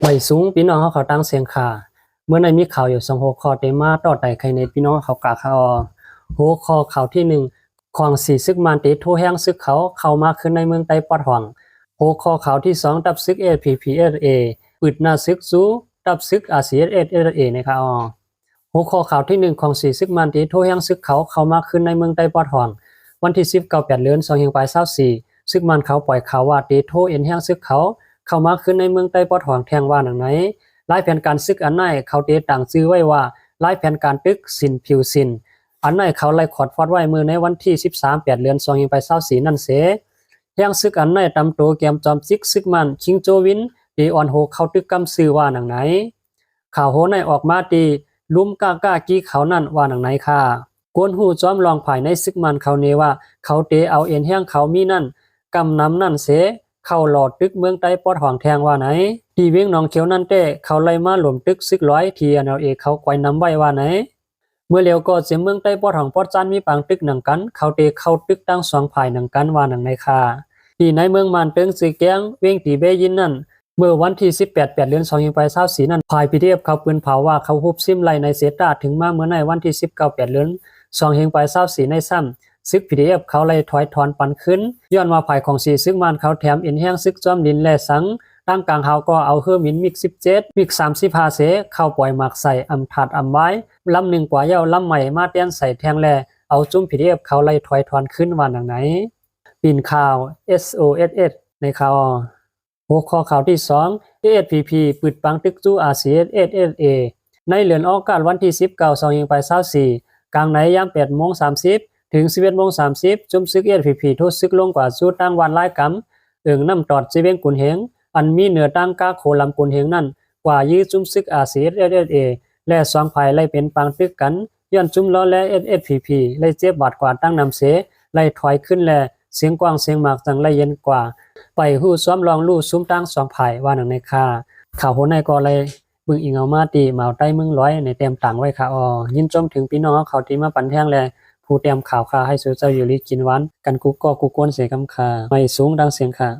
ไว้สูงพี่น้องเขาตั้งเสียงข่าเมื่อในมีข่าวอยู่2หัวข้อเต็มมาต่อใดใครในพี่น้องเขากะเขาหัวข้อข่าวที่1ของสีซึกมันติโทแห้งซึกเขาเข้ามาขึ้นในเมืองไต้ปอดห่องหัวข้อข่าวที่2ดับซึก APPSA ปืดหน้าซึกสู้ดับซึก RCSSA นะครับหัวข้อข่าวที่1ของสีซึกมันติโทแห้งซึกเขาเข้ามาขึ้นในเมืองไต้ปอดห่องวันที่19 8 เดือน2524ซึกมันเขาปล่อยข่าวว่าติโทเอ็นแห้งซึกเขาเข้ามาขึ้นในเมืองไต้ปอดห่องแทงว่าหนังไหนรายแผนการซึกอันไหนเขาเตต่างชื่อไว้ว่ารายแผนการตึกสินผิวสินอันไหนเขาไล่ขอดฟอดไว้มือในวันที่13 8 เดือน2524นั่นเสแห่งซึกอันไหนตำโตเกมจอมซิกซึกมันคิงโจวินดีออนโฮเขาตึกกำชื่อว่าหนังไหนข่าวโหในออกมาตีลุ่มกล้ากี้เขานั่นว่าหนังไหนค่ะกวนหูจอมลองภายในซึกมันเขาเนว่าเขาเตเอาเอ็นแห่งเขามีนั่นกำนำนั่นเสเข้าหลอดตึกเมืองใต้ปอดห่องแทงว่าไหนที่เวียงหนองเขียวนั่นเต้เขาไล่มาหลวมตึกซึก100ที่NLAเขาไกวนำไว้ว่าไหนเมื่อเร็วก็เสียเมืองใต้ปอดห่องปอดจันมีปางตึกหนังกันเขาเตเข้าตึกตั้ง2ภายหนังกันว่าหนังในค่าที่ในเมืองมันเติงสือแกงเวียงตีเบยินนั่นเมื่อวันที่18 8 เดือน2524นั่นภาย PDF เขาปืนเผาว่าเขาฮุบซิมไล่ในเซตาถึงมาเมื่อในวันที่19 8 เดือน2524ในซ้ำซึก PDF เขาไล่ถอยถอนปันขึ้นย้อนมาภายของสีซึกมันเขาแถมเอ็นแห้งซึกจอมดินและสังตั้งกลางเฮาก็เอาเฮอร์มินมิก17มิก35เสเข้าปล่อยหมากใส่อำถัดอำไว้ลำหนึ่งกว่าเย้าลำใหม่มาเตียนใส่แทงแลเอาจุ้ม PDF เขาไล่ถอยถอนขึ้นว่าหนังไหนปีนข่าว SOSS ในข่าวหัวข้อข่าวที่2 ASPP ปึดปังตึกจู้ RCSSA ในเดือนออกาศวันที่19 2524กลางไหนยาม 8:30 ถึง 11:30 จุ่มซึก ASPP ทุซึกลงกว่าสู้ตั้งวันหลายกำน้ำตอดจีเวงกุนเฮงอันมีเหนือตั้งกาโคลำกุนเฮงนั่นกว่ายื้อจุ่มซึก RCSSA และ2ภายไล่เป็นปังตึกกันย้อนจุ่มล้อและ SSPP ไล่เจ็บบาดกว่าตั้งนำเสไล่ถอยขึ้นแลเสียงกว้างเสียงมากจังไล่เย็นกว่าไปหู้ซ้อมลองลู่ซุ้มตั้ง2ภายว่าหนังในค่าข่าวโหในก็เลยบึงอิงเอามาตีเหมาใต้เมืองร้อยในเต็มต่างไว้ค่ะยินจมถึงพี่น้องเขาที่มาปั่นแท่งแลผู้เตรียมข่าวค่ะให้สู่เจ้าอยู่ลีกินหวานกันกุกก็กุกวนเสียกำค่ะไม่สูงดังเสียงค่ะ